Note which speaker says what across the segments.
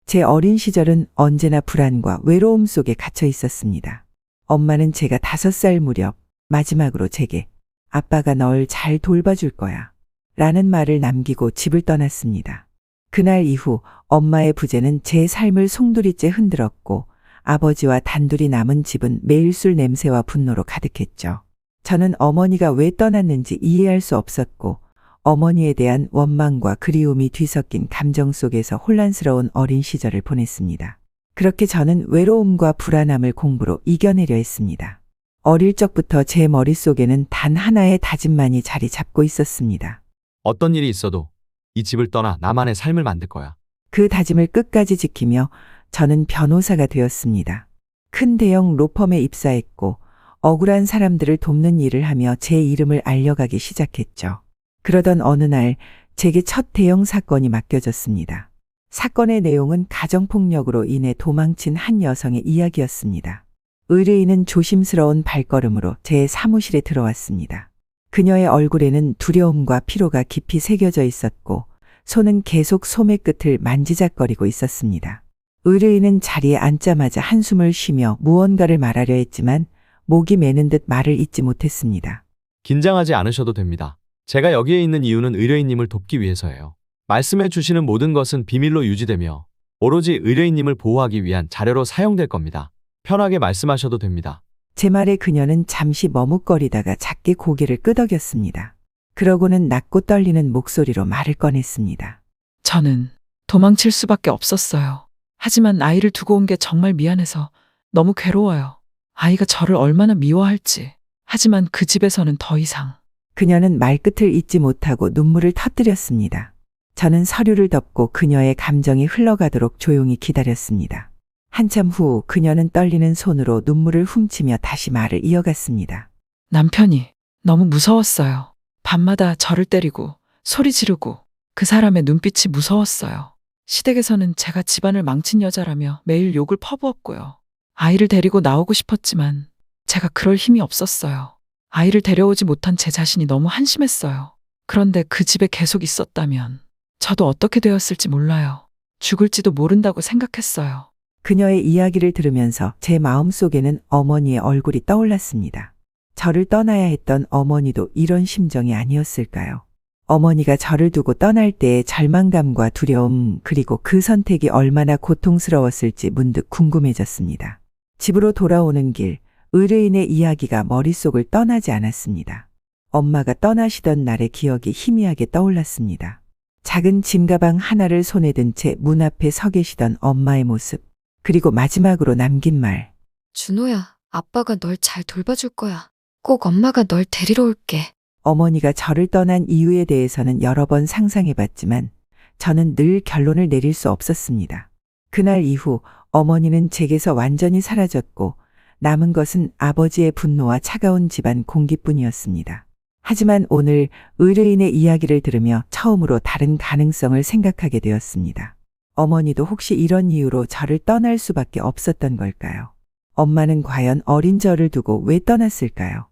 Speaker 1: 제 어린 시절은 언제나 불안과 외로움 속에 갇혀 있었습니다. 엄마는 제가 5살 무렵 마지막으로 제게 아빠가 널 잘 돌봐줄 거야 라는 말을 남기고 집을 떠났습니다. 그날 이후 엄마의 부재는 제 삶을 송두리째 흔들었고 아버지와 단둘이 남은 집은 매일 술 냄새와 분노로 가득했죠. 저는 어머니가 왜 떠났는지 이해할 수 없었고 어머니에 대한 원망과 그리움이 뒤섞인 감정 속에서 혼란스러운 어린 시절을 보냈습니다. 그렇게 저는 외로움과 불안함을 공부로 이겨내려 했습니다. 어릴 적부터 제 머릿속에는 단 하나의 다짐만이 자리 잡고 있었습니다.
Speaker 2: 어떤 일이 있어도 이 집을 떠나 나만의 삶을 만들 거야.
Speaker 1: 그 다짐을 끝까지 지키며 저는 변호사가 되었습니다. 큰 대형 로펌에 입사했고 억울한 사람들을 돕는 일을 하며 제 이름을 알려가기 시작했죠. 그러던 어느 날 제게 첫 대형 사건이 맡겨졌습니다. 사건의 내용은 가정폭력으로 인해 도망친 한 여성의 이야기였습니다. 의뢰인은 조심스러운 발걸음으로 제 사무실에 들어왔습니다. 그녀의 얼굴에는 두려움과 피로가 깊이 새겨져 있었고 손은 계속 소매 끝을 만지작거리고 있었습니다. 의뢰인은 자리에 앉자마자 한숨을 쉬며 무언가를 말하려 했지만 목이 메는 듯 말을 잇지 못했습니다.
Speaker 2: 긴장하지 않으셔도 됩니다. 제가 여기에 있는 이유는 의뢰인님을 돕기 위해서예요. 말씀해 주시는 모든 것은 비밀로 유지되며 오로지 의뢰인님을 보호하기 위한 자료로 사용될 겁니다. 편하게 말씀하셔도 됩니다.
Speaker 1: 제 말에 그녀는 잠시 머뭇거리다가 작게 고개를 끄덕였습니다. 그러고는 낮고 떨리는 목소리로 말을 꺼냈습니다.
Speaker 3: 저는 도망칠 수밖에 없었어요. 하지만 아이를 두고 온 게 정말 미안해서 너무 괴로워요. 아이가 저를 얼마나 미워할지. 하지만 그 집에서는 더 이상.
Speaker 1: 그녀는 말끝을 잇지 못하고 눈물을 터뜨렸습니다. 저는 서류를 덮고 그녀의 감정이 흘러가도록 조용히 기다렸습니다. 한참 후 그녀는 떨리는 손으로 눈물을 훔치며 다시 말을 이어갔습니다.
Speaker 3: 남편이 너무 무서웠어요. 밤마다 저를 때리고 소리 지르고 그 사람의 눈빛이 무서웠어요. 시댁에서는 제가 집안을 망친 여자라며 매일 욕을 퍼부었고요. 아이를 데리고 나오고 싶었지만 제가 그럴 힘이 없었어요. 아이를 데려오지 못한 제 자신이 너무 한심했어요. 그런데 그 집에 계속 있었다면 저도 어떻게 되었을지 몰라요. 죽을지도 모른다고 생각했어요.
Speaker 1: 그녀의 이야기를 들으면서 제 마음속에는 어머니의 얼굴이 떠올랐습니다. 저를 떠나야 했던 어머니도 이런 심정이 아니었을까요? 어머니가 저를 두고 떠날 때의 절망감과 두려움, 그리고 그 선택이 얼마나 고통스러웠을지 문득 궁금해졌습니다. 집으로 돌아오는 길, 의뢰인의 이야기가 머릿속을 떠나지 않았습니다. 엄마가 떠나시던 날의 기억이 희미하게 떠올랐습니다. 작은 짐가방 하나를 손에 든 채 문 앞에 서 계시던 엄마의 모습, 그리고 마지막으로 남긴 말.
Speaker 4: 준호야, 아빠가 널 잘 돌봐줄 거야. 꼭 엄마가 널 데리러 올게.
Speaker 1: 어머니가 저를 떠난 이유에 대해서는 여러 번 상상해봤지만 저는 늘 결론을 내릴 수 없었습니다. 그날 이후 어머니는 제게서 완전히 사라졌고 남은 것은 아버지의 분노와 차가운 집안 공기뿐이었습니다. 하지만 오늘 의뢰인의 이야기를 들으며 처음으로 다른 가능성을 생각하게 되었습니다. 어머니도 혹시 이런 이유로 저를 떠날 수밖에 없었던 걸까요? 엄마는 과연 어린 저를 두고 왜 떠났을까요?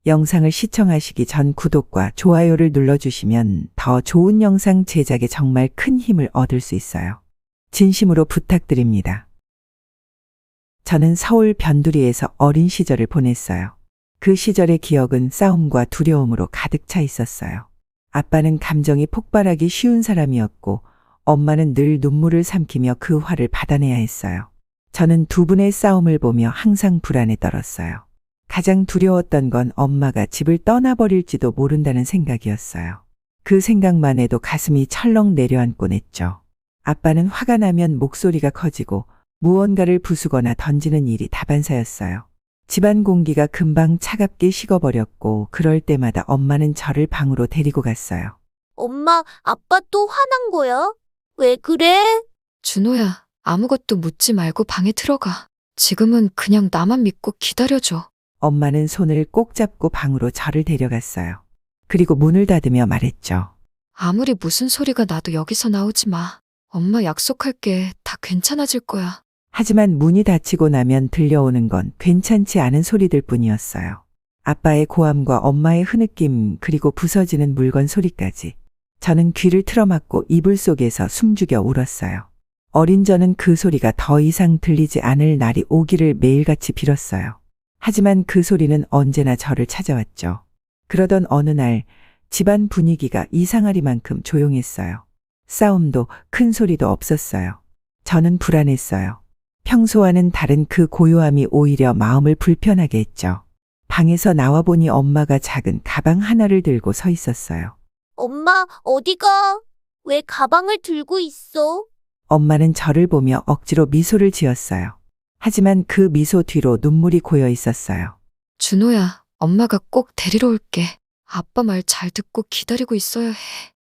Speaker 1: 영상을 시청하시기 전 구독과 좋아요를 눌러주시면 더 좋은 영상 제작에 정말 큰 힘을 얻을 수 있어요. 진심으로 부탁드립니다. 저는 서울 변두리에서 어린 시절을 보냈어요. 그 시절의 기억은 싸움과 두려움으로 가득 차 있었어요. 아빠는 감정이 폭발하기 쉬운 사람이었고 엄마는 늘 눈물을 삼키며 그 화를 받아내야 했어요. 저는 두 분의 싸움을 보며 항상 불안에 떨었어요. 가장 두려웠던 건 엄마가 집을 떠나버릴지도 모른다는 생각이었어요. 그 생각만 해도 가슴이 철렁 내려앉곤 했죠. 아빠는 화가 나면 목소리가 커지고 무언가를 부수거나 던지는 일이 다반사였어요. 집안 공기가 금방 차갑게 식어버렸고 그럴 때마다 엄마는 저를 방으로 데리고 갔어요.
Speaker 5: 엄마, 아빠 또 화난 거야? 왜 그래?
Speaker 4: 준호야, 아무것도 묻지 말고 방에 들어가. 지금은 그냥 나만 믿고 기다려줘.
Speaker 1: 엄마는 손을 꼭 잡고 방으로 저를 데려갔어요. 그리고 문을 닫으며 말했죠.
Speaker 4: 아무리 무슨 소리가 나도 여기서 나오지 마. 엄마 약속할게. 다 괜찮아질 거야.
Speaker 1: 하지만 문이 닫히고 나면 들려오는 건 괜찮지 않은 소리들 뿐이었어요. 아빠의 고함과 엄마의 흐느낌, 그리고 부서지는 물건 소리까지. 저는 귀를 틀어막고 이불 속에서 숨죽여 울었어요. 어린 저는 그 소리가 더 이상 들리지 않을 날이 오기를 매일같이 빌었어요. 하지만 그 소리는 언제나 저를 찾아왔죠. 그러던 어느 날 집안 분위기가 이상하리만큼 조용했어요. 싸움도 큰 소리도 없었어요. 저는 불안했어요. 평소와는 다른 그 고요함이 오히려 마음을 불편하게 했죠. 방에서 나와 보니 엄마가 작은 가방 하나를 들고 서 있었어요.
Speaker 5: 엄마, 어디가? 왜 가방을 들고 있어?
Speaker 1: 엄마는 저를 보며 억지로 미소를 지었어요. 하지만 그 미소 뒤로 눈물이 고여 있었어요.
Speaker 4: 준호야, 엄마가 꼭 데리러 올게. 아빠 말 잘 듣고 기다리고 있어야 해.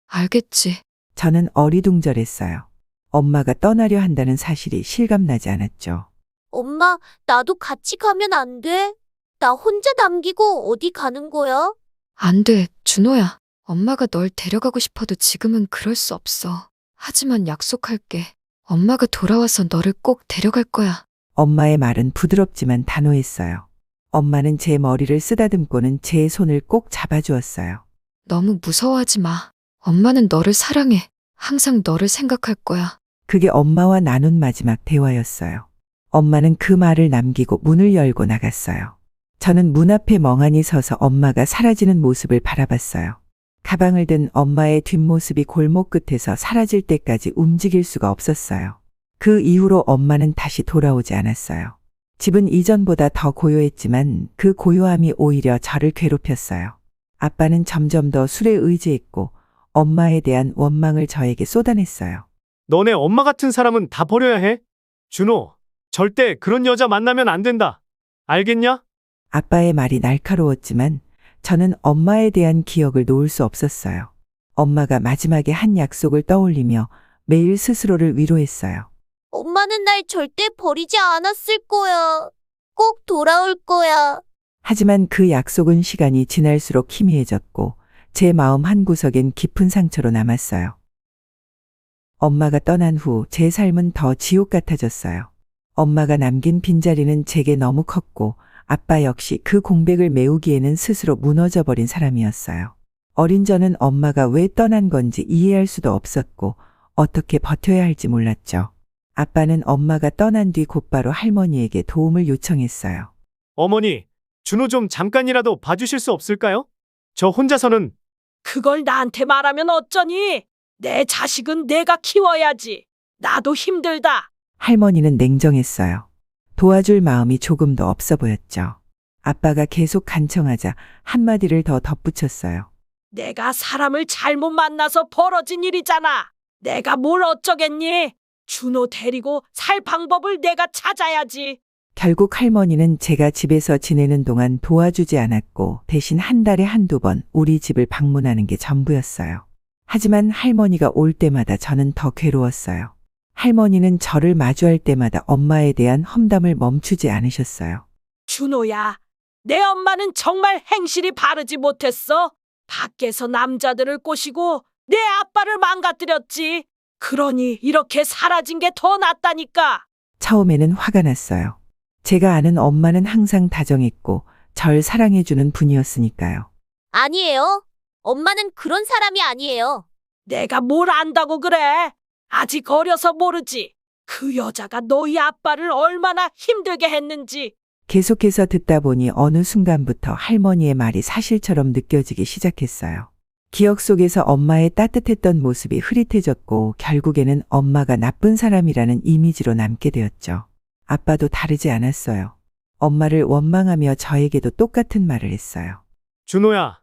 Speaker 4: 알겠지?
Speaker 1: 저는 어리둥절했어요. 엄마가 떠나려 한다는 사실이 실감나지 않았죠.
Speaker 5: 엄마, 나도 같이 가면 안 돼? 나 혼자 남기고 어디 가는 거야?
Speaker 4: 안 돼, 준호야. 엄마가 널 데려가고 싶어도 지금은 그럴 수 없어. 하지만 약속할게. 엄마가 돌아와서 너를 꼭 데려갈 거야.
Speaker 1: 엄마의 말은 부드럽지만 단호했어요. 엄마는 제 머리를 쓰다듬고는 제 손을 꼭 잡아주었어요.
Speaker 4: 너무 무서워하지 마. 엄마는 너를 사랑해. 항상 너를 생각할 거야.
Speaker 1: 그게 엄마와 나눈 마지막 대화였어요. 엄마는 그 말을 남기고 문을 열고 나갔어요. 저는 문 앞에 멍하니 서서 엄마가 사라지는 모습을 바라봤어요. 가방을 든 엄마의 뒷모습이 골목 끝에서 사라질 때까지 움직일 수가 없었어요. 그 이후로 엄마는 다시 돌아오지 않았어요. 집은 이전보다 더 고요했지만 그 고요함이 오히려 저를 괴롭혔어요. 아빠는 점점 더 술에 의지했고 엄마에 대한 원망을 저에게 쏟아냈어요.
Speaker 6: 너네 엄마 같은 사람은 다 버려야 해. 준호, 절대 그런 여자 만나면 안 된다. 알겠냐?
Speaker 1: 아빠의 말이 날카로웠지만 저는 엄마에 대한 기억을 놓을 수 없었어요. 엄마가 마지막에 한 약속을 떠올리며 매일 스스로를 위로했어요.
Speaker 5: 엄마는 날 절대 버리지 않았을 거야. 꼭 돌아올 거야.
Speaker 1: 하지만 그 약속은 시간이 지날수록 희미해졌고 제 마음 한구석엔 깊은 상처로 남았어요. 엄마가 떠난 후 제 삶은 더 지옥 같아졌어요. 엄마가 남긴 빈자리는 제게 너무 컸고 아빠 역시 그 공백을 메우기에는 스스로 무너져버린 사람이었어요. 어린 저는 엄마가 왜 떠난 건지 이해할 수도 없었고 어떻게 버텨야 할지 몰랐죠. 아빠는 엄마가 떠난 뒤 곧바로 할머니에게 도움을 요청했어요.
Speaker 6: 어머니, 준호 좀 잠깐이라도 봐주실 수 없을까요? 저 혼자서는.
Speaker 7: 그걸 나한테 말하면 어쩌니? 내 자식은 내가 키워야지. 나도 힘들다.
Speaker 1: 할머니는 냉정했어요. 도와줄 마음이 조금도 없어 보였죠. 아빠가 계속 간청하자 한마디를 더 덧붙였어요.
Speaker 7: 내가 사람을 잘못 만나서 벌어진 일이잖아. 내가 뭘 어쩌겠니? 준호 데리고 살 방법을 내가 찾아야지.
Speaker 1: 결국 할머니는 제가 집에서 지내는 동안 도와주지 않았고 대신 한 달에 한두 번 우리 집을 방문하는 게 전부였어요. 하지만 할머니가 올 때마다 저는 더 괴로웠어요. 할머니는 저를 마주할 때마다 엄마에 대한 험담을 멈추지 않으셨어요.
Speaker 7: 준호야, 내 엄마는 정말 행실이 바르지 못했어. 밖에서 남자들을 꼬시고 내 아빠를 망가뜨렸지. 그러니 이렇게 사라진 게 더 낫다니까.
Speaker 1: 처음에는 화가 났어요. 제가 아는 엄마는 항상 다정했고 절 사랑해주는 분이었으니까요.
Speaker 5: 아니에요. 엄마는 그런 사람이 아니에요.
Speaker 7: 내가 뭘 안다고 그래? 아직 어려서 모르지. 그 여자가 너희 아빠를 얼마나 힘들게 했는지.
Speaker 1: 계속해서 듣다 보니 어느 순간부터 할머니의 말이 사실처럼 느껴지기 시작했어요. 기억 속에서 엄마의 따뜻했던 모습이 흐릿해졌고 결국에는 엄마가 나쁜 사람이라는 이미지로 남게 되었죠. 아빠도 다르지 않았어요. 엄마를 원망하며 저에게도 똑같은 말을 했어요.
Speaker 6: 준호야,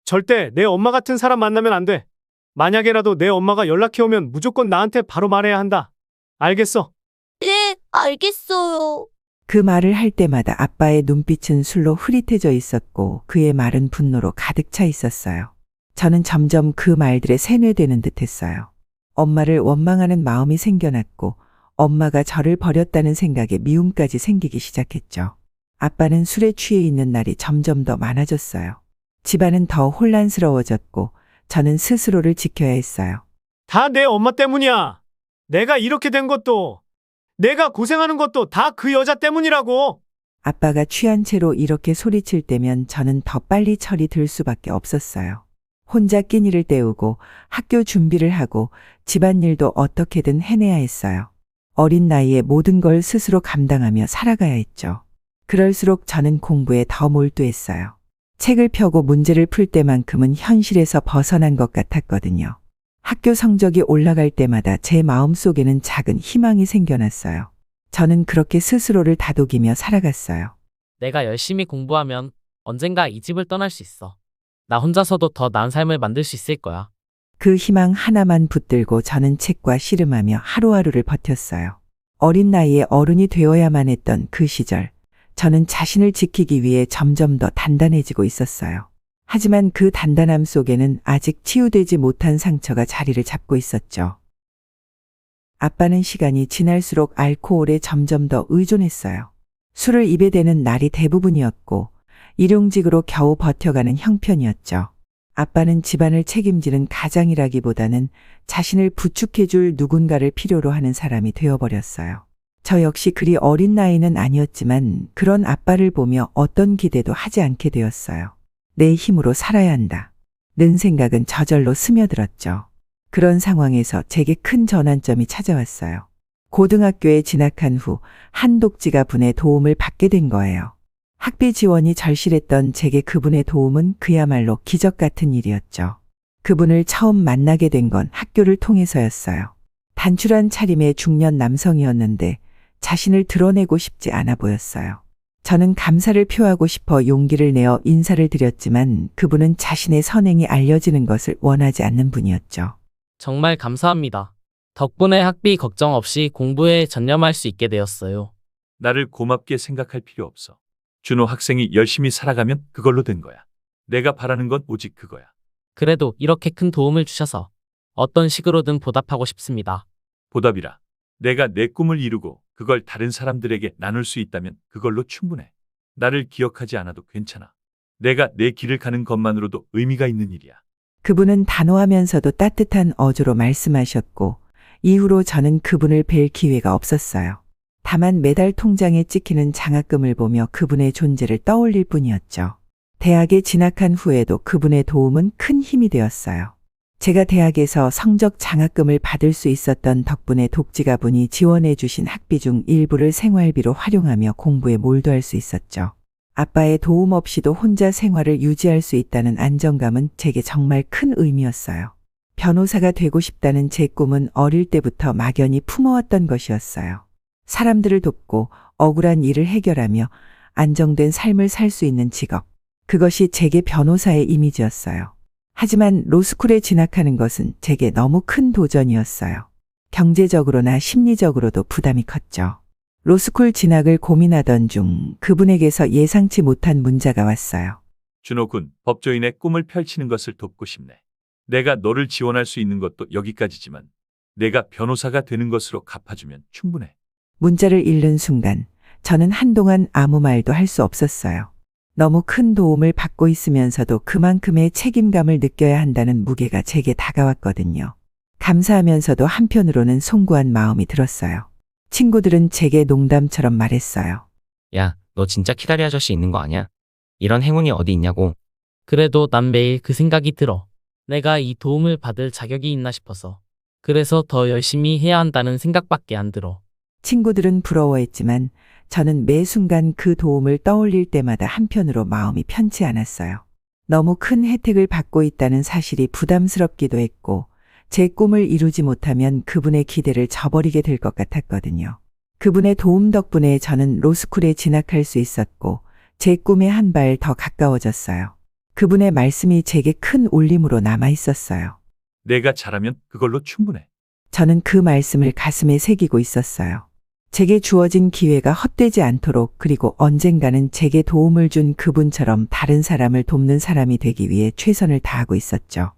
Speaker 6: 절대 내 엄마 같은 사람 만나면 안 돼. 만약에라도 내 엄마가 연락해오면 무조건 나한테 바로 말해야 한다. 알겠어?
Speaker 5: 네, 알겠어요.
Speaker 1: 그 말을 할 때마다 아빠의 눈빛은 술로 흐릿해져 있었고 그의 말은 분노로 가득 차 있었어요. 저는 점점 그 말들에 세뇌되는 듯 했어요. 엄마를 원망하는 마음이 생겨났고 엄마가 저를 버렸다는 생각에 미움까지 생기기 시작했죠. 아빠는 술에 취해 있는 날이 점점 더 많아졌어요. 집안은 더 혼란스러워졌고 저는 스스로를 지켜야 했어요.
Speaker 6: 다 내 엄마 때문이야. 내가 이렇게 된 것도, 내가 고생하는 것도 다 그 여자 때문이라고.
Speaker 1: 아빠가 취한 채로 이렇게 소리칠 때면 저는 더 빨리 철이 들 수밖에 없었어요. 혼자 끼니를 때우고 학교 준비를 하고 집안일도 어떻게든 해내야 했어요. 어린 나이에 모든 걸 스스로 감당하며 살아가야 했죠. 그럴수록 저는 공부에 더 몰두했어요. 책을 펴고 문제를 풀 때만큼은 현실에서 벗어난 것 같았거든요. 학교 성적이 올라갈 때마다 제 마음속에는 작은 희망이 생겨났어요. 저는 그렇게 스스로를 다독이며 살아갔어요.
Speaker 8: 내가 열심히 공부하면 언젠가 이 집을 떠날 수 있어. 나 혼자서도 더 나은 삶을 만들 수 있을 거야.
Speaker 1: 그 희망 하나만 붙들고 저는 책과 씨름하며 하루하루를 버텼어요. 어린 나이에 어른이 되어야만 했던 그 시절, 저는 자신을 지키기 위해 점점 더 단단해지고 있었어요. 하지만 그 단단함 속에는 아직 치유되지 못한 상처가 자리를 잡고 있었죠. 아빠는 시간이 지날수록 알코올에 점점 더 의존했어요. 술을 입에 대는 날이 대부분이었고 일용직으로 겨우 버텨가는 형편이었죠. 아빠는 집안을 책임지는 가장이라기보다는 자신을 부축해줄 누군가를 필요로 하는 사람이 되어버렸어요. 저 역시 그리 어린 나이는 아니었지만 그런 아빠를 보며 어떤 기대도 하지 않게 되었어요. 내 힘으로 살아야 한다. 는 생각은 저절로 스며들었죠. 그런 상황에서 제게 큰 전환점이 찾아왔어요. 고등학교에 진학한 후 한 독지가 분의 도움을 받게 된 거예요. 학비 지원이 절실했던 제게 그분의 도움은 그야말로 기적 같은 일이었죠. 그분을 처음 만나게 된 건 학교를 통해서였어요. 단출한 차림의 중년 남성이었는데 자신을 드러내고 싶지 않아 보였어요. 저는 감사를 표하고 싶어 용기를 내어 인사를 드렸지만 그분은 자신의 선행이 알려지는 것을 원하지 않는 분이었죠.
Speaker 8: 정말 감사합니다. 덕분에 학비 걱정 없이 공부에 전념할 수 있게 되었어요.
Speaker 9: 나를 고맙게 생각할 필요 없어. 준호 학생이 열심히 살아가면 그걸로 된 거야. 내가 바라는 건 오직 그거야.
Speaker 8: 그래도 이렇게 큰 도움을 주셔서 어떤 식으로든 보답하고 싶습니다.
Speaker 9: 보답이라. 내가 내 꿈을 이루고 그걸 다른 사람들에게 나눌 수 있다면 그걸로 충분해. 나를 기억하지 않아도 괜찮아. 내가 내 길을 가는 것만으로도 의미가 있는 일이야.
Speaker 1: 그분은 단호하면서도 따뜻한 어조로 말씀하셨고 이후로 저는 그분을 뵐 기회가 없었어요. 다만 매달 통장에 찍히는 장학금을 보며 그분의 존재를 떠올릴 뿐이었죠. 대학에 진학한 후에도 그분의 도움은 큰 힘이 되었어요. 제가 대학에서 성적 장학금을 받을 수 있었던 덕분에 독지가분이 지원해 주신 학비 중 일부를 생활비로 활용하며 공부에 몰두할 수 있었죠. 아빠의 도움 없이도 혼자 생활을 유지할 수 있다는 안정감은 제게 정말 큰 의미였어요. 변호사가 되고 싶다는 제 꿈은 어릴 때부터 막연히 품어왔던 것이었어요. 사람들을 돕고 억울한 일을 해결하며 안정된 삶을 살 수 있는 직업. 그것이 제게 변호사의 이미지였어요. 하지만 로스쿨에 진학하는 것은 제게 너무 큰 도전이었어요. 경제적으로나 심리적으로도 부담이 컸죠. 로스쿨 진학을 고민하던 중 그분에게서 예상치 못한 문자가 왔어요.
Speaker 9: 준호 군, 법조인의 꿈을 펼치는 것을 돕고 싶네. 내가 너를 지원할 수 있는 것도 여기까지지만 내가 변호사가 되는 것으로 갚아주면 충분해.
Speaker 1: 문자를 읽는 순간 저는 한동안 아무 말도 할 수 없었어요. 너무 큰 도움을 받고 있으면서도 그만큼의 책임감을 느껴야 한다는 무게가 제게 다가왔거든요. 감사하면서도 한편으로는 송구한 마음이 들었어요. 친구들은 제게 농담처럼 말했어요.
Speaker 10: 야, 너 진짜 키다리 아저씨 있는 거 아니야? 이런 행운이 어디 있냐고.
Speaker 8: 그래도 난 매일 그 생각이 들어. 내가 이 도움을 받을 자격이 있나 싶어서. 그래서 더 열심히 해야 한다는 생각밖에 안 들어.
Speaker 1: 친구들은 부러워했지만 저는 매 순간 그 도움을 떠올릴 때마다 한편으로 마음이 편치 않았어요. 너무 큰 혜택을 받고 있다는 사실이 부담스럽기도 했고 제 꿈을 이루지 못하면 그분의 기대를 저버리게 될 것 같았거든요. 그분의 도움 덕분에 저는 로스쿨에 진학할 수 있었고 제 꿈에 한 발 더 가까워졌어요. 그분의 말씀이 제게 큰 울림으로 남아 있었어요.
Speaker 9: 내가 잘하면 그걸로 충분해.
Speaker 1: 저는 그 말씀을 가슴에 새기고 있었어요. 제게 주어진 기회가 헛되지 않도록 그리고 언젠가는 제게 도움을 준 그분처럼 다른 사람을 돕는 사람이 되기 위해 최선을 다하고 있었죠.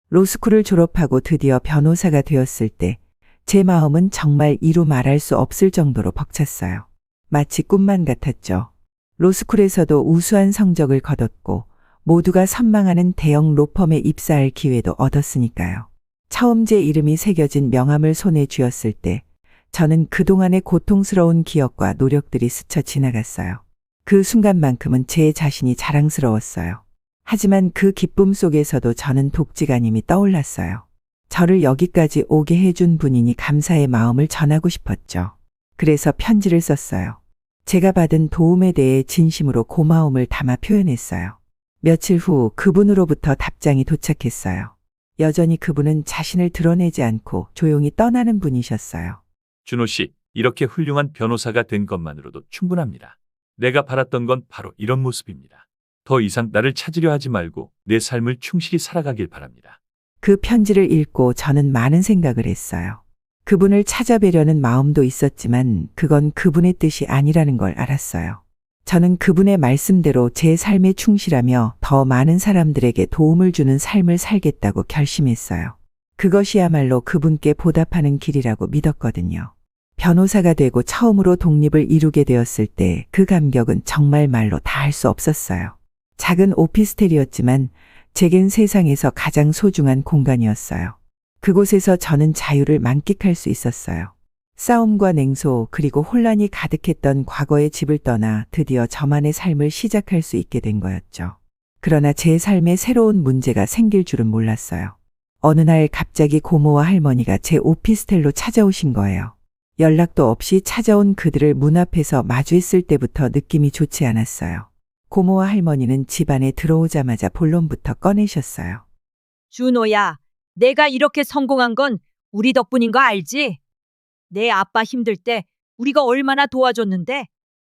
Speaker 1: 로스쿨을 졸업하고 드디어 변호사가 되었을 때 제 마음은 정말 이루 말할 수 없을 정도로 벅찼어요. 마치 꿈만 같았죠. 로스쿨에서도 우수한 성적을 거뒀고 모두가 선망하는 대형 로펌에 입사할 기회도 얻었으니까요. 처음 제 이름이 새겨진 명함을 손에 쥐었을 때 저는 그동안의 고통스러운 기억과 노력들이 스쳐 지나갔어요. 그 순간만큼은 제 자신이 자랑스러웠어요. 하지만 그 기쁨 속에서도 저는 독지가님이 떠올랐어요. 저를 여기까지 오게 해준 분이니 감사의 마음을 전하고 싶었죠. 그래서 편지를 썼어요. 제가 받은 도움에 대해 진심으로 고마움을 담아 표현했어요. 며칠 후 그분으로부터 답장이 도착했어요. 여전히 그분은 자신을 드러내지 않고 조용히 떠나는 분이셨어요.
Speaker 9: 준호 씨, 이렇게 훌륭한 변호사가 된 것만으로도 충분합니다. 내가 바랐던 건 바로 이런 모습입니다. 더 이상 나를 찾으려 하지 말고 내 삶을 충실히 살아가길 바랍니다.
Speaker 1: 그 편지를 읽고 저는 많은 생각을 했어요. 그분을 찾아뵈려는 마음도 있었지만 그건 그분의 뜻이 아니라는 걸 알았어요. 저는 그분의 말씀대로 제 삶에 충실하며 더 많은 사람들에게 도움을 주는 삶을 살겠다고 결심했어요. 그것이야말로 그분께 보답하는 길이라고 믿었거든요. 변호사가 되고 처음으로 독립을 이루게 되었을 때 그 감격은 정말 말로 다 할 수 없었어요. 작은 오피스텔이었지만 제겐 세상에서 가장 소중한 공간이었어요. 그곳에서 저는 자유를 만끽할 수 있었어요. 싸움과 냉소 그리고 혼란이 가득했던 과거의 집을 떠나 드디어 저만의 삶을 시작할 수 있게 된 거였죠. 그러나 제 삶에 새로운 문제가 생길 줄은 몰랐어요. 어느 날 갑자기 고모와 할머니가 제 오피스텔로 찾아오신 거예요. 연락도 없이 찾아온 그들을 문 앞에서 마주했을 때부터 느낌이 좋지 않았어요. 고모와 할머니는 집 안에 들어오자마자 본론부터 꺼내셨어요.
Speaker 11: 준호야, 내가 이렇게 성공한 건 우리 덕분인 거 알지? 내 아빠 힘들 때 우리가 얼마나 도와줬는데?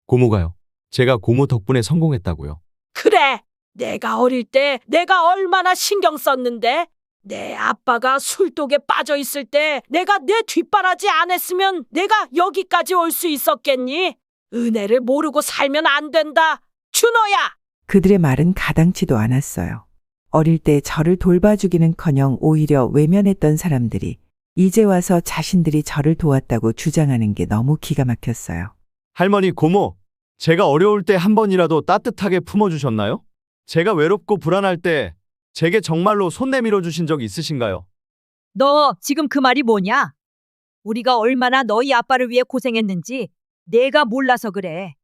Speaker 2: 고모가요. 제가 고모 덕분에 성공했다고요.
Speaker 7: 그래, 내가 어릴 때 내가 얼마나 신경 썼는데? 내 아빠가 술독에 빠져 있을 때 내가 내 뒷바라지 안 했으면 내가 여기까지 올 수 있었겠니? 은혜를 모르고 살면 안 된다. 준호야!
Speaker 1: 그들의 말은 가당치도 않았어요. 어릴 때 저를 돌봐주기는커녕 오히려 외면했던 사람들이 이제 와서 자신들이 저를 도왔다고 주장하는 게 너무 기가 막혔어요.
Speaker 2: 할머니, 고모, 제가 어려울 때 한 번이라도 따뜻하게 품어주셨나요? 제가 외롭고 불안할 때 제게 정말로 손 내밀어 주신 적 있으신가요?
Speaker 11: 너 지금 그 말이 뭐냐? 우리가 얼마나 너희 아빠를 위해 고생했는지 내가 몰라서 그래.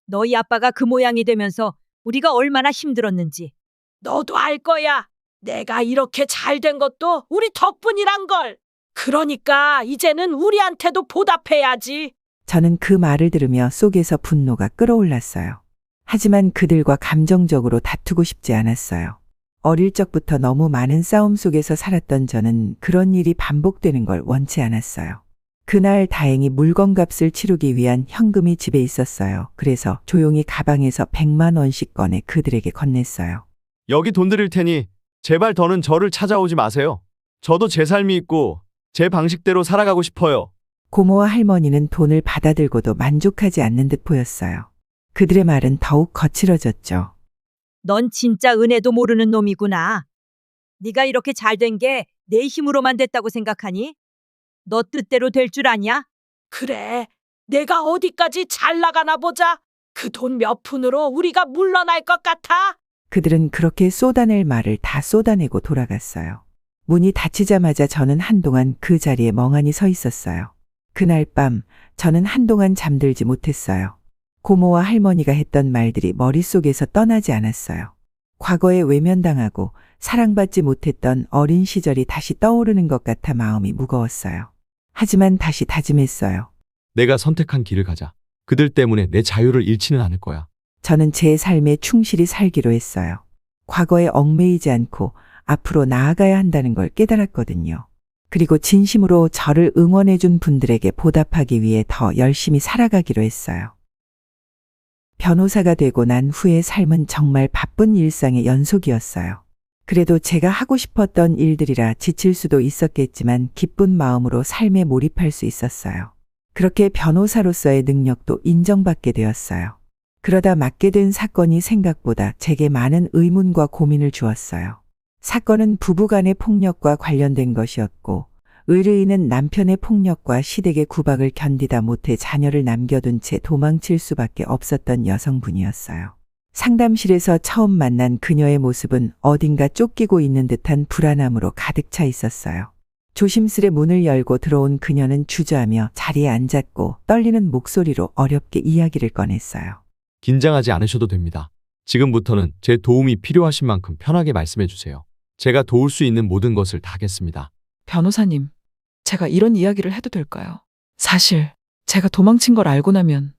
Speaker 11: 너희 아빠가 그 모양이 되면서 우리가 얼마나 힘들었는지.
Speaker 7: 너도 알 거야. 내가 이렇게 잘 된 것도 우리 덕분이란 걸. 그러니까 이제는 우리한테도 보답해야지.
Speaker 1: 저는 그 말을 들으며 속에서 분노가 끓어올랐어요. 하지만 그들과 감정적으로 다투고 싶지 않았어요. 어릴 적부터 너무 많은 싸움 속에서 살았던 저는 그런 일이 반복되는 걸 원치 않았어요. 그날 다행히 물건값을 치르기 위한 현금이 집에 있었어요. 그래서 조용히 가방에서 100만 원씩 꺼내 그들에게 건넸어요.
Speaker 2: 여기 돈 드릴 테니 제발 더는 저를 찾아오지 마세요. 저도 제 삶이 있고 제 방식대로 살아가고 싶어요.
Speaker 1: 고모와 할머니는 돈을 받아들고도 만족하지 않는 듯 보였어요. 그들의 말은 더욱 거칠어졌죠.
Speaker 11: 넌 진짜 은혜도 모르는 놈이구나. 네가 이렇게 잘 된 게 내 힘으로만 됐다고 생각하니? 너 뜻대로 될 줄 아냐?
Speaker 7: 그래, 내가 어디까지 잘 나가나 보자. 그 돈 몇 푼으로 우리가 물러날 것 같아?
Speaker 1: 그들은 그렇게 쏟아낼 말을 다 쏟아내고 돌아갔어요. 문이 닫히자마자 저는 한동안 그 자리에 멍하니 서 있었어요. 그날 밤 저는 한동안 잠들지 못했어요. 고모와 할머니가 했던 말들이 머릿속에서 떠나지 않았어요. 과거에 외면당하고 사랑받지 못했던 어린 시절이 다시 떠오르는 것 같아 마음이 무거웠어요. 하지만 다시 다짐했어요.
Speaker 2: 내가 선택한 길을 가자. 그들 때문에 내 자유를 잃지는 않을 거야.
Speaker 1: 저는 제 삶에 충실히 살기로 했어요. 과거에 얽매이지 않고 앞으로 나아가야 한다는 걸 깨달았거든요. 그리고 진심으로 저를 응원해준 분들에게 보답하기 위해 더 열심히 살아가기로 했어요. 변호사가 되고 난 후의 삶은 정말 바쁜 일상의 연속이었어요. 그래도 제가 하고 싶었던 일들이라 지칠 수도 있었겠지만 기쁜 마음으로 삶에 몰입할 수 있었어요. 그렇게 변호사로서의 능력도 인정받게 되었어요. 그러다 맡게 된 사건이 생각보다 제게 많은 의문과 고민을 주었어요. 사건은 부부간의 폭력과 관련된 것이었고 의뢰인은 남편의 폭력과 시댁의 구박을 견디다 못해 자녀를 남겨둔 채 도망칠 수밖에 없었던 여성분이었어요. 상담실에서 처음 만난 그녀의 모습은 어딘가 쫓기고 있는 듯한 불안함으로 가득 차 있었어요. 조심스레 문을 열고 들어온 그녀는 주저하며 자리에 앉았고 떨리는 목소리로 어렵게 이야기를 꺼냈어요.
Speaker 2: 긴장하지 않으셔도 됩니다. 지금부터는 제 도움이 필요하신 만큼 편하게 말씀해 주세요. 제가 도울 수 있는 모든 것을 다 하겠습니다.
Speaker 3: 변호사님, 제가 이런 이야기를 해도 될까요? 사실 제가 도망친 걸 알고 나면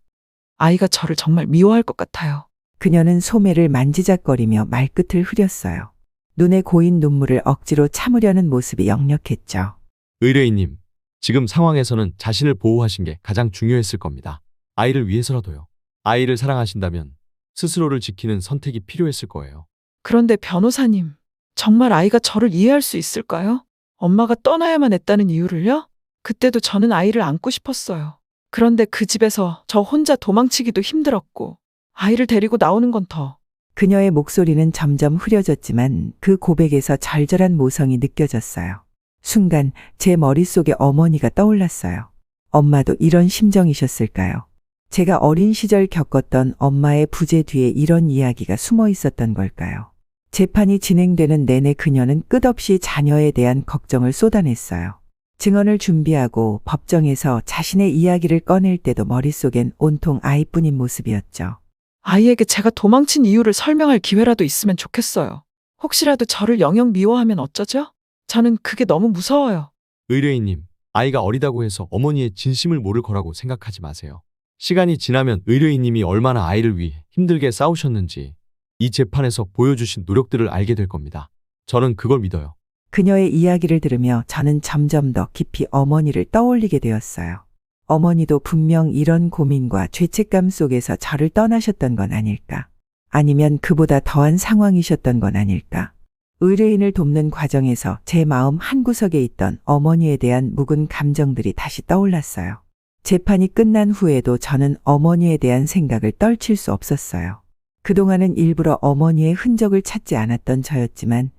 Speaker 3: 아이가 저를 정말 미워할 것 같아요.
Speaker 1: 그녀는 소매를 만지작거리며 말끝을 흐렸어요. 눈에 고인 눈물을 억지로 참으려는 모습이 역력했죠.
Speaker 2: 의뢰인님, 지금 상황에서는 자신을 보호하신 게 가장 중요했을 겁니다. 아이를 위해서라도요. 아이를 사랑하신다면 스스로를 지키는 선택이 필요했을 거예요.
Speaker 3: 그런데 변호사님, 정말 아이가 저를 이해할 수 있을까요? 엄마가 떠나야만 했다는 이유를요? 그때도 저는 아이를 안고 싶었어요. 그런데 그 집에서 저 혼자 도망치기도 힘들었고, 아이를 데리고 나오는 건 더.
Speaker 1: 그녀의 목소리는 점점 흐려졌지만 그 고백에서 절절한 모성이 느껴졌어요. 순간 제 머릿속에 어머니가 떠올랐어요. 엄마도 이런 심정이셨을까요? 제가 어린 시절 겪었던 엄마의 부재 뒤에 이런 이야기가 숨어 있었던 걸까요? 재판이 진행되는 내내 그녀는 끝없이 자녀에 대한 걱정을 쏟아냈어요. 증언을 준비하고 법정에서 자신의 이야기를 꺼낼 때도 머릿속엔 온통 아이뿐인 모습이었죠.
Speaker 3: 아이에게 제가 도망친 이유를 설명할 기회라도 있으면 좋겠어요. 혹시라도 저를 영영 미워하면 어쩌죠? 저는 그게 너무 무서워요.
Speaker 2: 의뢰인님, 아이가 어리다고 해서 어머니의 진심을 모를 거라고 생각하지 마세요. 시간이 지나면 의뢰인님이 얼마나 아이를 위해 힘들게 싸우셨는지 이 재판에서 보여주신 노력들을 알게 될 겁니다. 저는 그걸 믿어요.
Speaker 1: 그녀의 이야기를 들으며 저는 점점 더 깊이 어머니를 떠올리게 되었어요. 어머니도 분명 이런 고민과 죄책감 속에서 저를 떠나셨던 건 아닐까? 아니면 그보다 더한 상황이셨던 건 아닐까? 의뢰인을 돕는 과정에서 제 마음 한구석에 있던 어머니에 대한 묵은 감정들이 다시 떠올랐어요. 재판이 끝난 후에도 저는 어머니에 대한 생각을 떨칠 수 없었어요. 그동안은 일부러 어머니의 흔적을 찾지 않았던 저였지만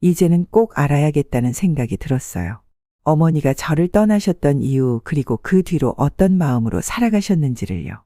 Speaker 1: 이제는 꼭 알아야겠다는 생각이 들었어요. 어머니가 저를 떠나셨던 이유 그리고 그 뒤로 어떤 마음으로 살아가셨는지를요.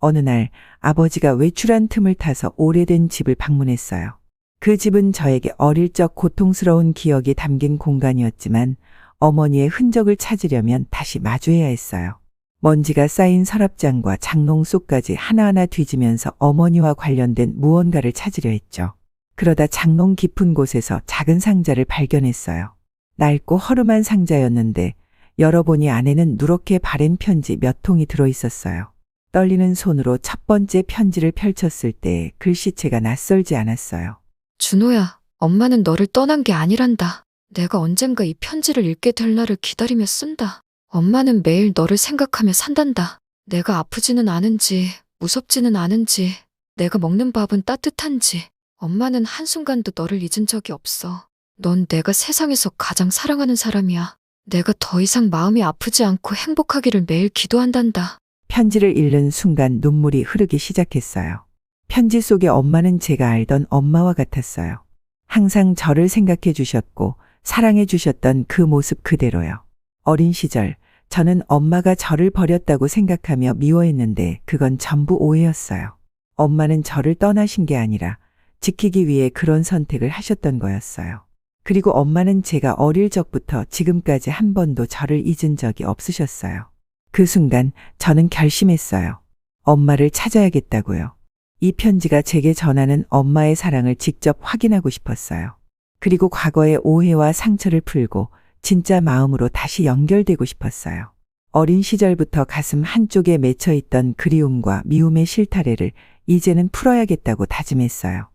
Speaker 1: 어느 날 아버지가 외출한 틈을 타서 오래된 집을 방문했어요. 그 집은 저에게 어릴 적 고통스러운 기억이 담긴 공간이었지만 어머니의 흔적을 찾으려면 다시 마주해야 했어요. 먼지가 쌓인 서랍장과 장롱 속까지 하나하나 뒤지면서 어머니와 관련된 무언가를 찾으려 했죠. 그러다 장롱 깊은 곳에서 작은 상자를 발견했어요. 낡고 허름한 상자였는데 열어보니 안에는 누렇게 바랜 편지 몇 통이 들어있었어요. 떨리는 손으로 첫 번째 편지를 펼쳤을 때 글씨체가 낯설지 않았어요.
Speaker 4: 준호야, 엄마는 너를 떠난 게 아니란다. 내가 언젠가 이 편지를 읽게 될 날을 기다리며 쓴다. 엄마는 매일 너를 생각하며 산단다. 내가 아프지는 않은지, 무섭지는 않은지, 내가 먹는 밥은 따뜻한지, 엄마는 한순간도 너를 잊은 적이 없어. 넌 내가 세상에서 가장 사랑하는 사람이야. 내가 더 이상 마음이 아프지 않고 행복하기를 매일 기도한단다.
Speaker 1: 편지를 읽는 순간 눈물이 흐르기 시작했어요. 편지 속의 엄마는 제가 알던 엄마와 같았어요. 항상 저를 생각해 주셨고 사랑해 주셨던 그 모습 그대로요. 어린 시절 저는 엄마가 저를 버렸다고 생각하며 미워했는데 그건 전부 오해였어요. 엄마는 저를 떠나신 게 아니라 지키기 위해 그런 선택을 하셨던 거였어요. 그리고 엄마는 제가 어릴 적부터 지금까지 한 번도 저를 잊은 적이 없으셨어요. 그 순간 저는 결심했어요. 엄마를 찾아야겠다고요. 이 편지가 제게 전하는 엄마의 사랑을 직접 확인하고 싶었어요. 그리고 과거의 오해와 상처를 풀고 진짜 마음으로 다시 연결되고 싶었어요. 어린 시절부터 가슴 한쪽에 맺혀 있던 그리움과 미움의 실타래를 이제는 풀어야겠다고 다짐했어요.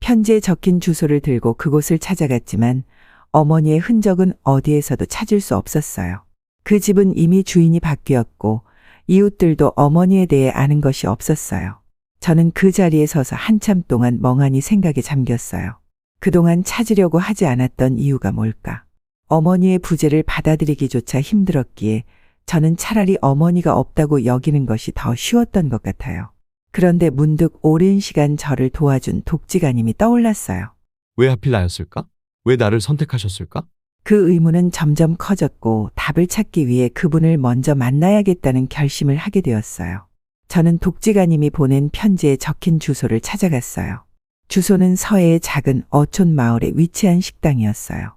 Speaker 1: 편지에 적힌 주소를 들고 그곳을 찾아갔지만 어머니의 흔적은 어디에서도 찾을 수 없었어요. 그 집은 이미 주인이 바뀌었고 이웃들도 어머니에 대해 아는 것이 없었어요. 저는 그 자리에 서서 한참 동안 멍하니 생각에 잠겼어요. 그동안 찾으려고 하지 않았던 이유가 뭘까? 어머니의 부재를 받아들이기조차 힘들었기에 저는 차라리 어머니가 없다고 여기는 것이 더 쉬웠던 것 같아요. 그런데 문득 오랜 시간 저를 도와준 독지가님이 떠올랐어요.
Speaker 2: 왜 하필 나였을까? 왜 나를 선택하셨을까?
Speaker 1: 그 의문은 점점 커졌고 답을 찾기 위해 그분을 먼저 만나야겠다는 결심을 하게 되었어요. 저는 독지가님이 보낸 편지에 적힌 주소를 찾아갔어요. 주소는 서해의 작은 어촌 마을에 위치한 식당이었어요.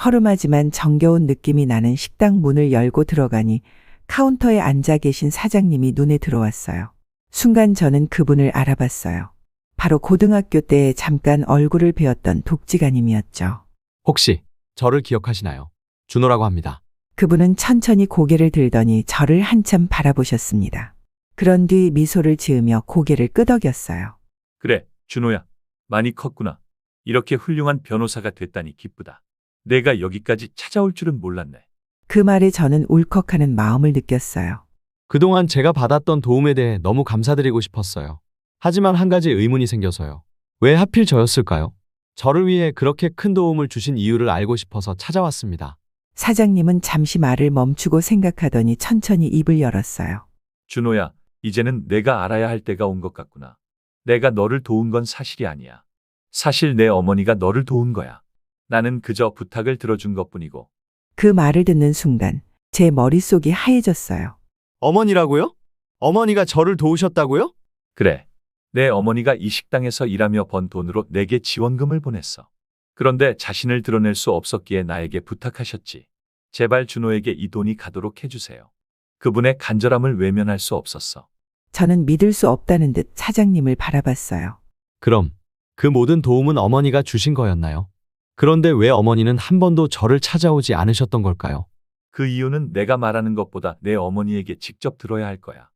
Speaker 1: 허름하지만 정겨운 느낌이 나는 식당 문을 열고 들어가니 카운터에 앉아 계신 사장님이 눈에 들어왔어요. 순간 저는 그분을 알아봤어요. 바로 고등학교 때 잠깐 얼굴을 뵈었던 독지가님이었죠.
Speaker 2: 혹시 저를 기억하시나요? 준호라고 합니다.
Speaker 1: 그분은 천천히 고개를 들더니 저를 한참 바라보셨습니다. 그런 뒤 미소를 지으며 고개를 끄덕였어요.
Speaker 9: 그래, 준호야. 많이 컸구나. 이렇게 훌륭한 변호사가 됐다니 기쁘다. 내가 여기까지 찾아올 줄은 몰랐네.
Speaker 1: 그 말에 저는 울컥하는 마음을 느꼈어요.
Speaker 2: 그동안 제가 받았던 도움에 대해 너무 감사드리고 싶었어요. 하지만 한 가지 의문이 생겨서요. 왜 하필 저였을까요? 저를 위해 그렇게 큰 도움을 주신 이유를 알고 싶어서 찾아왔습니다.
Speaker 1: 사장님은 잠시 말을 멈추고 생각하더니 천천히 입을 열었어요.
Speaker 9: 준호야, 이제는 내가 알아야 할 때가 온 것 같구나. 내가 너를 도운 건 사실이 아니야. 사실 내 어머니가 너를 도운 거야. 나는 그저 부탁을 들어준 것뿐이고.
Speaker 1: 그 말을 듣는 순간 제 머릿속이 하얘졌어요.
Speaker 2: 어머니라고요? 어머니가 저를 도우셨다고요?
Speaker 9: 그래. 내 어머니가 이 식당에서 일하며 번 돈으로 내게 지원금을 보냈어. 그런데 자신을 드러낼 수 없었기에 나에게 부탁하셨지. 제발 준호에게 이 돈이 가도록 해주세요. 그분의 간절함을 외면할 수 없었어.
Speaker 1: 저는 믿을 수 없다는 듯 사장님을 바라봤어요.
Speaker 2: 그럼 그 모든 도움은 어머니가 주신 거였나요? 그런데 왜 어머니는 한 번도 저를 찾아오지 않으셨던 걸까요?
Speaker 9: 그 이유는 내가 말하는 것보다 내 어머니에게 직접 들어야 할 거야.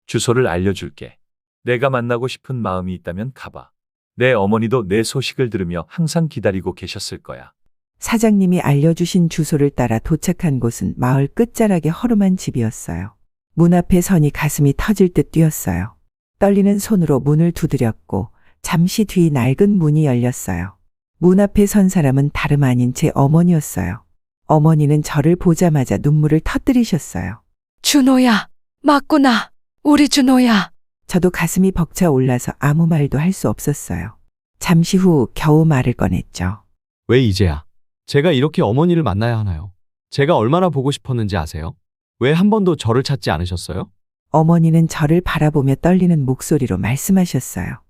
Speaker 9: 주소를 알려줄게. 내가 만나고 싶은 마음이 있다면 가봐. 내 어머니도 내 소식을 들으며 항상 기다리고 계셨을 거야.
Speaker 1: 사장님이 알려주신 주소를 따라 도착한 곳은 마을 끝자락의 허름한 집이었어요. 문 앞에 서니 가슴이 터질 듯 뛰었어요. 떨리는 손으로 문을 두드렸고 잠시 뒤 낡은 문이 열렸어요. 문 앞에 선 사람은 다름 아닌 제 어머니였어요. 어머니는 저를 보자마자 눈물을 터뜨리셨어요.
Speaker 3: 준호야, 맞구나. 우리 준호야.
Speaker 1: 저도 가슴이 벅차 올라서 아무 말도 할 수 없었어요. 잠시 후 겨우 말을 꺼냈죠.
Speaker 2: 왜 이제야? 제가 이렇게 어머니를 만나야 하나요? 제가 얼마나 보고 싶었는지 아세요? 왜 한 번도 저를 찾지 않으셨어요?
Speaker 1: 어머니는 저를 바라보며 떨리는 목소리로 말씀하셨어요.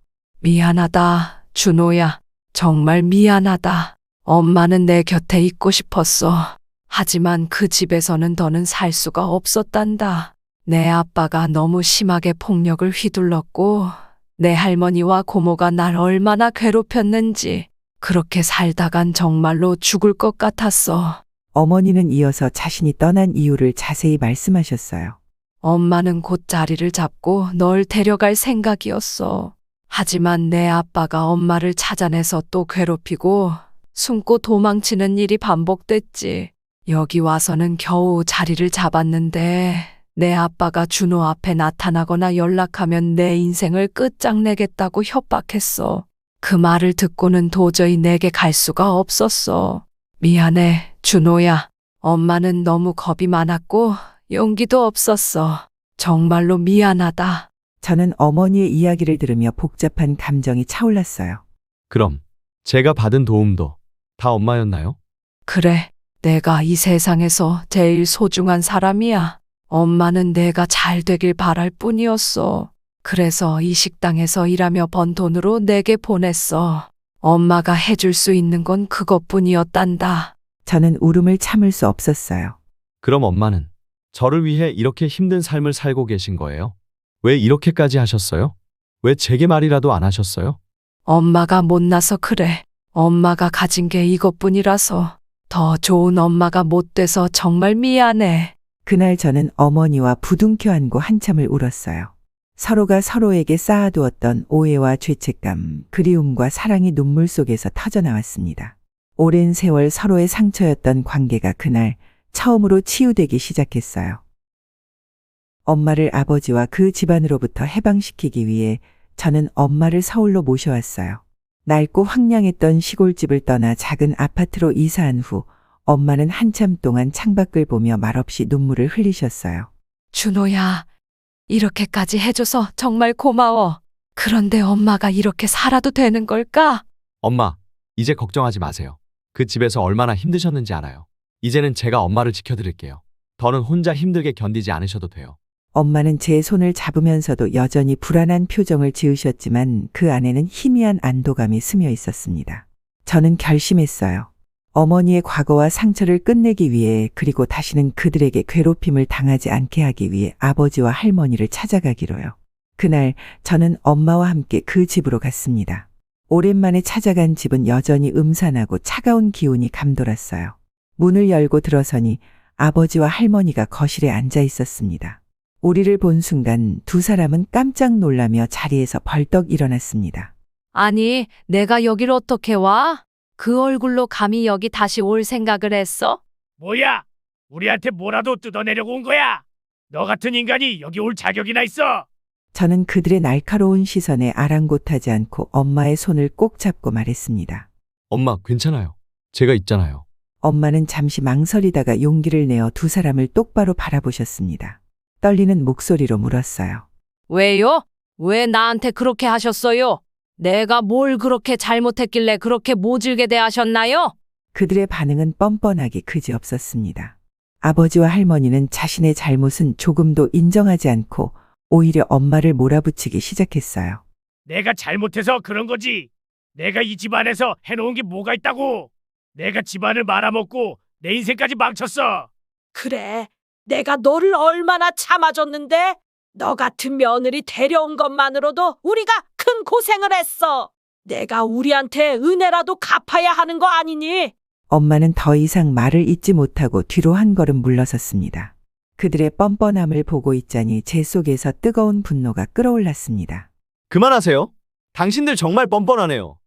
Speaker 3: 미안하다, 준호야. 정말 미안하다. 엄마는 내 곁에 있고 싶었어. 하지만 그 집에서는 더는 살 수가 없었단다. 내 아빠가 너무 심하게 폭력을 휘둘렀고 내 할머니와 고모가 날 얼마나 괴롭혔는지 그렇게 살다간 정말로 죽을 것 같았어.
Speaker 1: 어머니는 이어서 자신이 떠난 이유를 자세히 말씀하셨어요.
Speaker 3: 엄마는 곧 자리를 잡고 널 데려갈 생각이었어. 하지만 내 아빠가 엄마를 찾아내서 또 괴롭히고 숨고 도망치는 일이 반복됐지. 여기 와서는 겨우 자리를 잡았는데 내 아빠가 준호 앞에 나타나거나 연락하면 내 인생을 끝장내겠다고 협박했어. 그 말을 듣고는 도저히 내게 갈 수가 없었어. 미안해, 준호야. 엄마는 너무 겁이 많았고 용기도 없었어. 정말로 미안하다.
Speaker 1: 저는 어머니의 이야기를 들으며 복잡한 감정이 차올랐어요.
Speaker 2: 그럼 제가 받은 도움도 다 엄마였나요?
Speaker 3: 그래, 내가 이 세상에서 제일 소중한 사람이야. 엄마는 내가 잘 되길 바랄 뿐이었어. 그래서 이 식당에서 일하며 번 돈으로 내게 보냈어. 엄마가 해줄 수 있는 건 그것뿐이었단다.
Speaker 1: 저는 울음을 참을 수 없었어요.
Speaker 2: 그럼 엄마는 저를 위해 이렇게 힘든 삶을 살고 계신 거예요? 왜 이렇게까지 하셨어요? 왜 제게 말이라도 안 하셨어요?
Speaker 3: 엄마가 못나서 그래. 엄마가 가진 게 이것뿐이라서. 더 좋은 엄마가 못 돼서 정말 미안해.
Speaker 1: 그날 저는 어머니와 부둥켜 안고 한참을 울었어요. 서로가 서로에게 쌓아두었던 오해와 죄책감, 그리움과 사랑이 눈물 속에서 터져나왔습니다. 오랜 세월 서로의 상처였던 관계가 그날 처음으로 치유되기 시작했어요. 엄마를 아버지와 그 집안으로부터 해방시키기 위해 저는 엄마를 서울로 모셔왔어요. 낡고 황량했던 시골집을 떠나 작은 아파트로 이사한 후 엄마는 한참 동안 창밖을 보며 말없이 눈물을 흘리셨어요.
Speaker 3: 준호야, 이렇게까지 해줘서 정말 고마워. 그런데 엄마가 이렇게 살아도 되는 걸까?
Speaker 2: 엄마, 이제 걱정하지 마세요. 그 집에서 얼마나 힘드셨는지 알아요. 이제는 제가 엄마를 지켜드릴게요. 더는 혼자 힘들게 견디지 않으셔도 돼요.
Speaker 1: 엄마는 제 손을 잡으면서도 여전히 불안한 표정을 지으셨지만 그 안에는 희미한 안도감이 스며 있었습니다. 저는 결심했어요. 어머니의 과거와 상처를 끝내기 위해 그리고 다시는 그들에게 괴롭힘을 당하지 않게 하기 위해 아버지와 할머니를 찾아가기로요. 그날 저는 엄마와 함께 그 집으로 갔습니다. 오랜만에 찾아간 집은 여전히 음산하고 차가운 기운이 감돌았어요. 문을 열고 들어서니 아버지와 할머니가 거실에 앉아 있었습니다. 우리를 본 순간 두 사람은 깜짝 놀라며 자리에서 벌떡 일어났습니다.
Speaker 12: 아니, 내가 여기를 어떻게 와? 그 얼굴로 감히 여기 다시 올 생각을 했어?
Speaker 6: 뭐야? 우리한테 뭐라도 뜯어내려고 온 거야? 너 같은 인간이 여기 올 자격이나 있어?
Speaker 1: 저는 그들의 날카로운 시선에 아랑곳하지 않고 엄마의 손을 꼭 잡고 말했습니다.
Speaker 2: 엄마, 괜찮아요. 제가 있잖아요.
Speaker 1: 엄마는 잠시 망설이다가 용기를 내어 두 사람을 똑바로 바라보셨습니다. 떨리는 목소리로 물었어요.
Speaker 12: 왜요? 왜 나한테 그렇게 하셨어요? 내가 뭘 그렇게 잘못했길래 그렇게 모질게 대하셨나요?
Speaker 1: 그들의 반응은 뻔뻔하기 그지없었습니다. 아버지와 할머니는 자신의 잘못은 조금도 인정하지 않고 오히려 엄마를 몰아붙이기 시작했어요.
Speaker 6: 내가 잘못해서 그런 거지. 내가 이 집안에서 해놓은 게 뭐가 있다고. 내가 집안을 말아먹고 내 인생까지 망쳤어.
Speaker 7: 그래, 내가 너를 얼마나 참아줬는데 너 같은 며느리 데려온 것만으로도 우리가 큰 고생을 했어. 내가 우리한테 은혜라도 갚아야 하는 거 아니니?
Speaker 1: 엄마는 더 이상 말을 잇지 못하고 뒤로 한 걸음 물러섰습니다. 그들의 뻔뻔함을 보고 있자니 제 속에서 뜨거운 분노가 끓어올랐습니다.
Speaker 2: 그만하세요. 당신들 정말 뻔뻔하네요.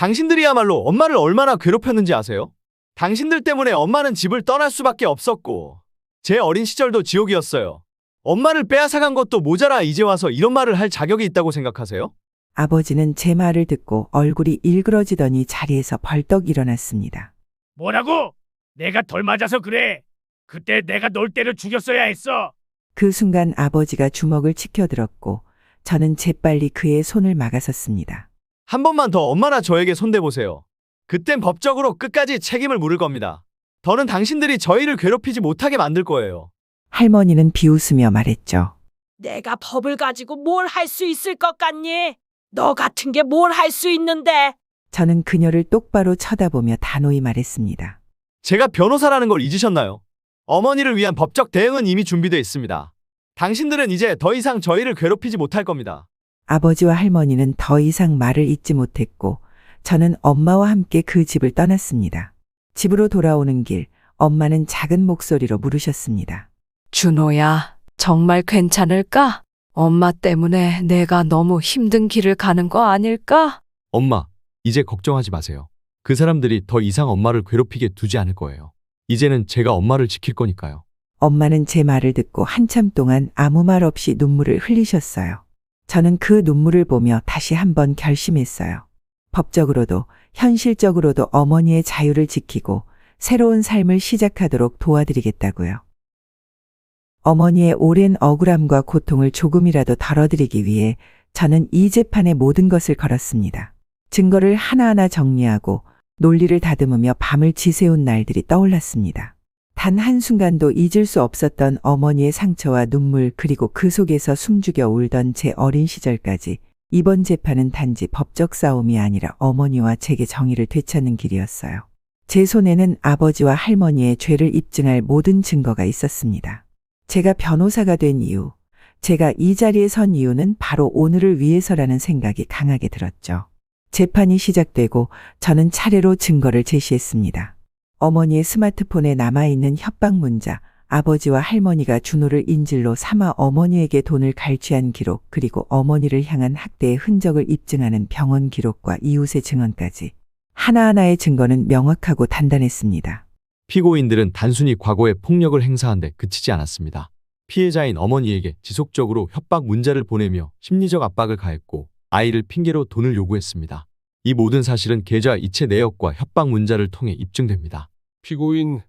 Speaker 2: 당신들이야말로 엄마를 얼마나 괴롭혔는지 아세요? 당신들 때문에 엄마는 집을 떠날 수밖에 없었고 제 어린 시절도 지옥이었어요. 엄마를 빼앗아간 것도 모자라 이제 와서 이런 말을 할 자격이 있다고 생각하세요?
Speaker 1: 아버지는 제 말을 듣고 얼굴이 일그러지더니 자리에서 벌떡 일어났습니다.
Speaker 6: 뭐라고? 내가 덜 맞아서 그래. 그때 내가 널 때려 죽였어야 했어.
Speaker 1: 그 순간 아버지가 주먹을 치켜들었고 저는 재빨리 그의 손을 막아섰습니다.
Speaker 2: 한 번만 더 엄마나 저에게 손대보세요. 그땐 법적으로 끝까지 책임을 물을 겁니다. 더는 당신들이 저희를 괴롭히지 못하게 만들 거예요.
Speaker 1: 할머니는 비웃으며 말했죠.
Speaker 7: 내가 법을 가지고 뭘 할 수 있을 것 같니? 너 같은 게 뭘 할 수 있는데?
Speaker 1: 저는 그녀를 똑바로 쳐다보며 단호히 말했습니다.
Speaker 2: 제가 변호사라는 걸 잊으셨나요? 어머니를 위한 법적 대응은 이미 준비되어 있습니다. 당신들은 이제 더 이상 저희를 괴롭히지 못할 겁니다.
Speaker 1: 아버지와 할머니는 더 이상 말을 잇지 못했고 저는 엄마와 함께 그 집을 떠났습니다. 집으로 돌아오는 길, 엄마는 작은 목소리로 물으셨습니다.
Speaker 12: 준호야, 정말 괜찮을까? 엄마 때문에 내가 너무 힘든 길을 가는 거 아닐까?
Speaker 2: 엄마, 이제 걱정하지 마세요. 그 사람들이 더 이상 엄마를 괴롭히게 두지 않을 거예요. 이제는 제가 엄마를 지킬 거니까요.
Speaker 1: 엄마는 제 말을 듣고 한참 동안 아무 말 없이 눈물을 흘리셨어요. 저는 그 눈물을 보며 다시 한번 결심했어요. 법적으로도 현실적으로도 어머니의 자유를 지키고 새로운 삶을 시작하도록 도와드리겠다고요. 어머니의 오랜 억울함과 고통을 조금이라도 덜어드리기 위해 저는 이 재판의 모든 것을 걸었습니다. 증거를 하나하나 정리하고 논리를 다듬으며 밤을 지새운 날들이 떠올랐습니다. 단 한순간도 잊을 수 없었던 어머니의 상처와 눈물 그리고 그 속에서 숨죽여 울던 제 어린 시절까지 이번 재판은 단지 법적 싸움이 아니라 어머니와 제게 정의를 되찾는 길이었어요. 제 손에는 아버지와 할머니의 죄를 입증할 모든 증거가 있었습니다. 제가 변호사가 된 이유, 제가 이 자리에 선 이유는 바로 오늘을 위해서라는 생각이 강하게 들었죠. 재판이 시작되고 저는 차례로 증거를 제시했습니다. 어머니의 스마트폰에 남아있는 협박 문자, 아버지와 할머니가 준호를 인질로 삼아 어머니에게 돈을 갈취한 기록, 그리고 어머니를 향한 학대의 흔적을 입증하는 병원 기록과 이웃의 증언까지. 하나하나의 증거는 명확하고 단단했습니다.
Speaker 2: 피고인들은 단순히 과거에 폭력을 행사한 데 그치지 않았습니다. 피해자인 어머니에게 지속적으로 협박 문자를 보내며 심리적 압박을 가했고 아이를 핑계로 돈을 요구했습니다. 이 모든 사실은 계좌 이체 내역과 협박 문자를 통해 입증됩니다.
Speaker 13: 피고인,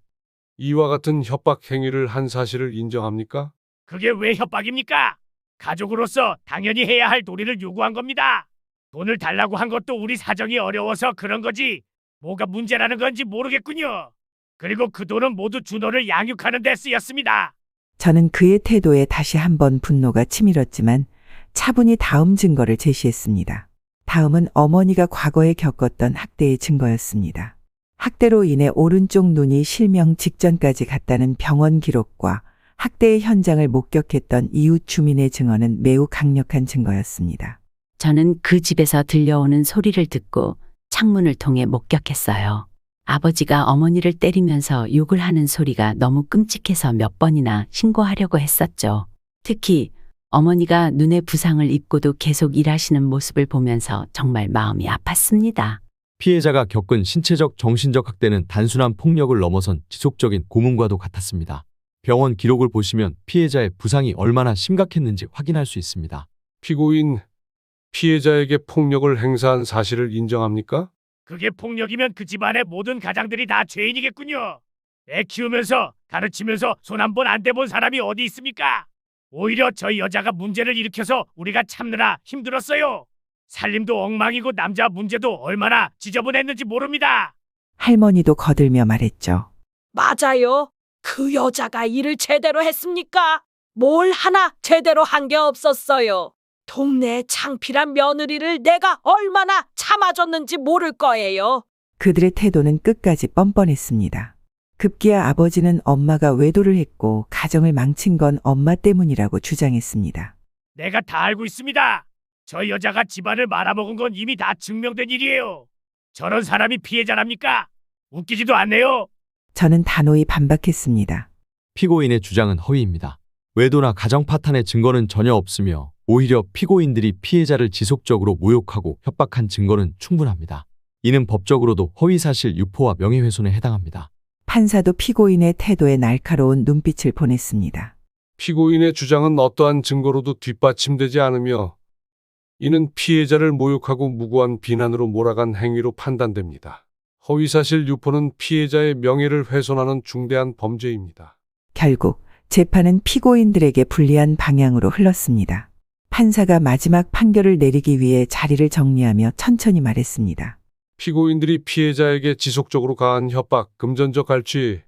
Speaker 13: 이와 같은 협박 행위를 한 사실을 인정합니까?
Speaker 6: 그게 왜 협박입니까? 가족으로서 당연히 해야 할 도리를 요구한 겁니다. 돈을 달라고 한 것도 우리 사정이 어려워서 그런 거지 뭐가 문제라는 건지 모르겠군요. 그리고 그 돈은 모두 준호를 양육하는 데 쓰였습니다.
Speaker 1: 저는 그의 태도에 다시 한번 분노가 치밀었지만 차분히 다음 증거를 제시했습니다. 다음은 어머니가 과거에 겪었던 학대의 증거였습니다. 학대로 인해 오른쪽 눈이 실명 직전까지 갔다는 병원 기록과 학대의 현장을 목격했던 이웃 주민의 증언은 매우 강력한 증거였습니다.
Speaker 14: 저는 그 집에서 들려오는 소리를 듣고 창문을 통해 목격했어요. 아버지가 어머니를 때리면서 욕을 하는 소리가 너무 끔찍해서 몇 번이나 신고하려고 했었죠. 특히 어머니가 눈에 부상을 입고도 계속 일하시는 모습을 보면서 정말 마음이 아팠습니다.
Speaker 2: 피해자가 겪은 신체적, 정신적 학대는 단순한 폭력을 넘어선 지속적인 고문과도 같았습니다. 병원 기록을 보시면 피해자의 부상이 얼마나 심각했는지 확인할 수 있습니다.
Speaker 13: 피해자에게 폭력을 행사한 사실을 인정합니까?
Speaker 6: 그게 폭력이면 그 집안의 모든 가장들이 다 죄인이겠군요. 애 키우면서 가르치면서 손 한 번 안 대본 사람이 어디 있습니까? 오히려 저희 여자가 문제를 일으켜서 우리가 참느라 힘들었어요. 살림도 엉망이고 남자 문제도 얼마나 지저분했는지 모릅니다.
Speaker 1: 할머니도 거들며 말했죠.
Speaker 7: 맞아요. 그 여자가 일을 제대로 했습니까? 뭘 하나 제대로 한 게 없었어요. 동네 창피란 며느리를 내가 얼마나 참아줬는지 모를 거예요.
Speaker 1: 그들의 태도는 끝까지 뻔뻔했습니다. 급기야 아버지는 엄마가 외도를 했고 가정을 망친 건 엄마 때문이라고 주장했습니다.
Speaker 6: 내가 다 알고 있습니다. 저 여자가 집안을 말아먹은 건 이미 다 증명된 일이에요. 저런 사람이 피해자랍니까? 웃기지도 않네요.
Speaker 1: 저는 단호히 반박했습니다.
Speaker 2: 피고인의 주장은 허위입니다. 외도나 가정 파탄의 증거는 전혀 없으며 오히려 피고인들이 피해자를 지속적으로 모욕하고 협박한 증거는 충분합니다. 이는 법적으로도 허위사실 유포와 명예훼손에 해당합니다.
Speaker 1: 판사도 피고인의 태도에 날카로운 눈빛을 보냈습니다.
Speaker 13: 피고인의 주장은 어떠한 증거로도 뒷받침되지 않으며 이는 피해자를 모욕하고 무고한 비난으로 몰아간 행위로 판단됩니다. 허위사실 유포는 피해자의 명예를 훼손하는 중대한 범죄입니다.
Speaker 1: 결국 재판은 피고인들에게 불리한 방향으로 흘렀습니다. 판사가 마지막 판결을 내리기 위해 자리를 정리하며 천천히 말했습니다.
Speaker 13: 피고인들이 피해자에게 지속적으로 가한 협박, 금전적 갈취,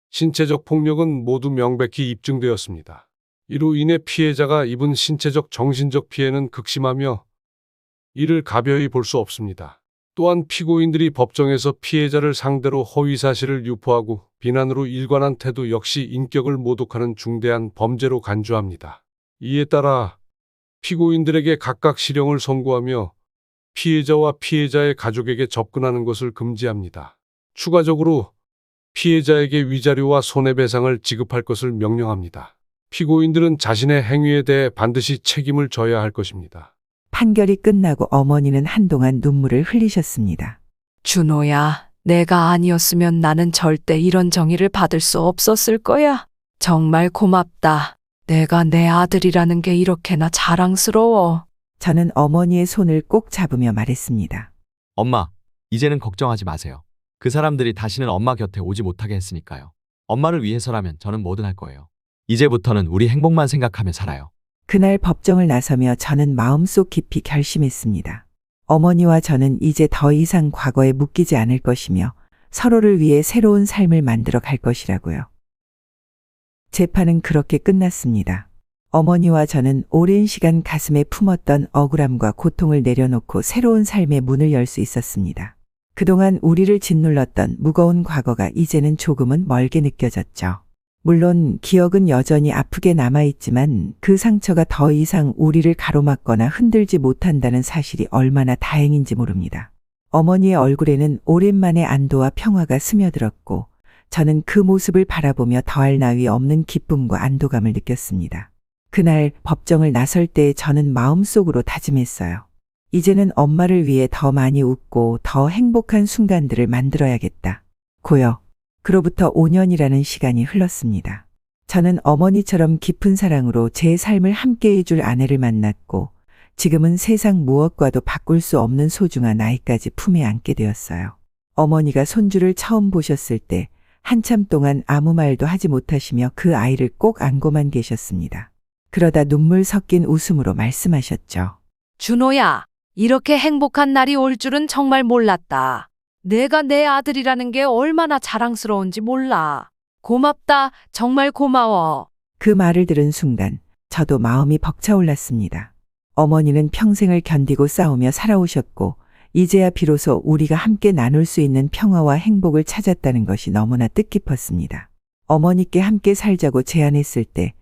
Speaker 13: 신체적 폭력은 모두 명백히 입증되었습니다. 이로 인해 피해자가 입은 신체적, 정신적 피해는 극심하며 이를 가벼이 볼 수 없습니다. 또한 피고인들이 법정에서 피해자를 상대로 허위사실을 유포하고 비난으로 일관한 태도 역시 인격을 모독하는 중대한 범죄로 간주합니다. 이에 따라 피고인들에게 각각 실형을 선고하며 피해자와 피해자의 가족에게 접근하는 것을 금지합니다. 추가적으로 피해자에게 위자료와 손해배상을 지급할 것을 명령합니다. 피고인들은 자신의 행위에 대해 반드시 책임을 져야 할 것입니다.
Speaker 1: 판결이 끝나고 어머니는 한동안 눈물을 흘리셨습니다.
Speaker 12: 준호야, 내가 아니었으면 나는 절대 이런 정의를 받을 수 없었을 거야. 정말 고맙다. 내가 내 아들이라는 게 이렇게나 자랑스러워.
Speaker 1: 저는 어머니의 손을 꼭 잡으며 말했습니다.
Speaker 2: 엄마, 이제는 걱정하지 마세요. 그 사람들이 다시는 엄마 곁에 오지 못하게 했으니까요. 엄마를 위해서라면 저는 뭐든 할 거예요. 이제부터는 우리 행복만 생각하며 살아요.
Speaker 1: 그날 법정을 나서며 저는 마음속 깊이 결심했습니다. 어머니와 저는 이제 더 이상 과거에 묶이지 않을 것이며 서로를 위해 새로운 삶을 만들어 갈 것이라고요. 재판은 그렇게 끝났습니다. 어머니와 저는 오랜 시간 가슴에 품었던 억울함과 고통을 내려놓고 새로운 삶의 문을 열 수 있었습니다. 그동안 우리를 짓눌렀던 무거운 과거가 이제는 조금은 멀게 느껴졌죠. 물론 기억은 여전히 아프게 남아있지만 그 상처가 더 이상 우리를 가로막거나 흔들지 못한다는 사실이 얼마나 다행인지 모릅니다. 어머니의 얼굴에는 오랜만에 안도와 평화가 스며들었고 저는 그 모습을 바라보며 더할 나위 없는 기쁨과 안도감을 느꼈습니다. 그날 법정을 나설 때 저는 마음속으로 다짐했어요. 이제는 엄마를 위해 더 많이 웃고 더 행복한 순간들을 만들어야겠다. 고요. 그로부터 5년이라는 시간이 흘렀습니다. 저는 어머니처럼 깊은 사랑으로 제 삶을 함께 해줄 아내를 만났고 지금은 세상 무엇과도 바꿀 수 없는 소중한 아이까지 품에 안게 되었어요. 어머니가 손주를 처음 보셨을 때 한참 동안 아무 말도 하지 못하시며 그 아이를 꼭 안고만 계셨습니다. 그러다 눈물 섞인 웃음으로 말씀하셨죠.
Speaker 12: 준호야, 이렇게 행복한 날이 올 줄은 정말 몰랐다. 내가 내 아들이라는 게 얼마나 자랑스러운지 몰라. 고맙다. 정말 고마워.
Speaker 1: 그 말을 들은 순간 저도 마음이 벅차올랐습니다. 어머니는 평생을 견디고 싸우며 살아오셨고 이제야 비로소 우리가 함께 나눌 수 있는 평화와 행복을 찾았다는 것이 너무나 뜻깊었습니다. 어머니께 함께 살자고 제안했을 때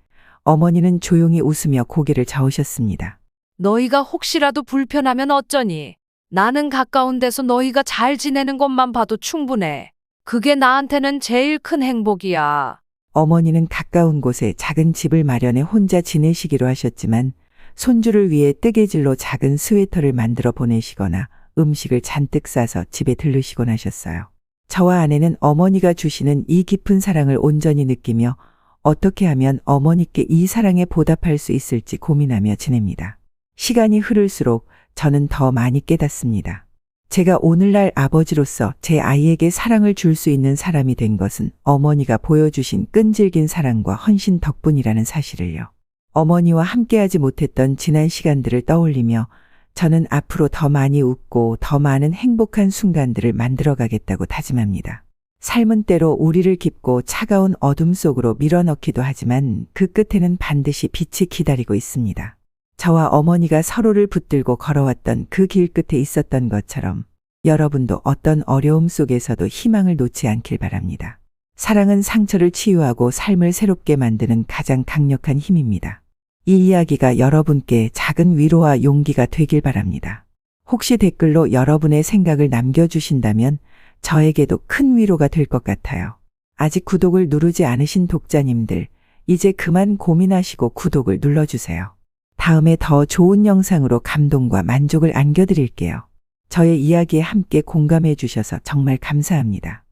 Speaker 1: 어머니는 조용히 웃으며 고개를 저으셨습니다.
Speaker 12: 너희가 혹시라도 불편하면 어쩌니? 나는 가까운 데서 너희가 잘 지내는 것만 봐도 충분해. 그게 나한테는 제일 큰 행복이야.
Speaker 1: 어머니는 가까운 곳에 작은 집을 마련해 혼자 지내시기로 하셨지만 손주를 위해 뜨개질로 작은 스웨터를 만들어 보내시거나 음식을 잔뜩 싸서 집에 들르시곤 하셨어요. 저와 아내는 어머니가 주시는 이 깊은 사랑을 온전히 느끼며 어떻게 하면 어머니께 이 사랑에 보답할 수 있을지 고민하며 지냅니다. 시간이 흐를수록 저는 더 많이 깨닫습니다. 제가 오늘날 아버지로서 제 아이에게 사랑을 줄 수 있는 사람이 된 것은 어머니가 보여주신 끈질긴 사랑과 헌신 덕분이라는 사실을요. 어머니와 함께하지 못했던 지난 시간들을 떠올리며 저는 앞으로 더 많이 웃고 더 많은 행복한 순간들을 만들어가겠다고 다짐합니다. 삶은 때로 우리를 깊고 차가운 어둠 속으로 밀어넣기도 하지만 그 끝에는 반드시 빛이 기다리고 있습니다. 저와 어머니가 서로를 붙들고 걸어왔던 그 길 끝에 있었던 것처럼 여러분도 어떤 어려움 속에서도 희망을 놓지 않길 바랍니다. 사랑은 상처를 치유하고 삶을 새롭게 만드는 가장 강력한 힘입니다. 이 이야기가 여러분께 작은 위로와 용기가 되길 바랍니다. 혹시 댓글로 여러분의 생각을 남겨주신다면 저에게도 큰 위로가 될 것 같아요. 아직 구독을 누르지 않으신 독자님들, 이제 그만 고민하시고 구독을 눌러주세요. 다음에 더 좋은 영상으로 감동과 만족을 안겨드릴게요. 저의 이야기에 함께 공감해 주셔서 정말 감사합니다.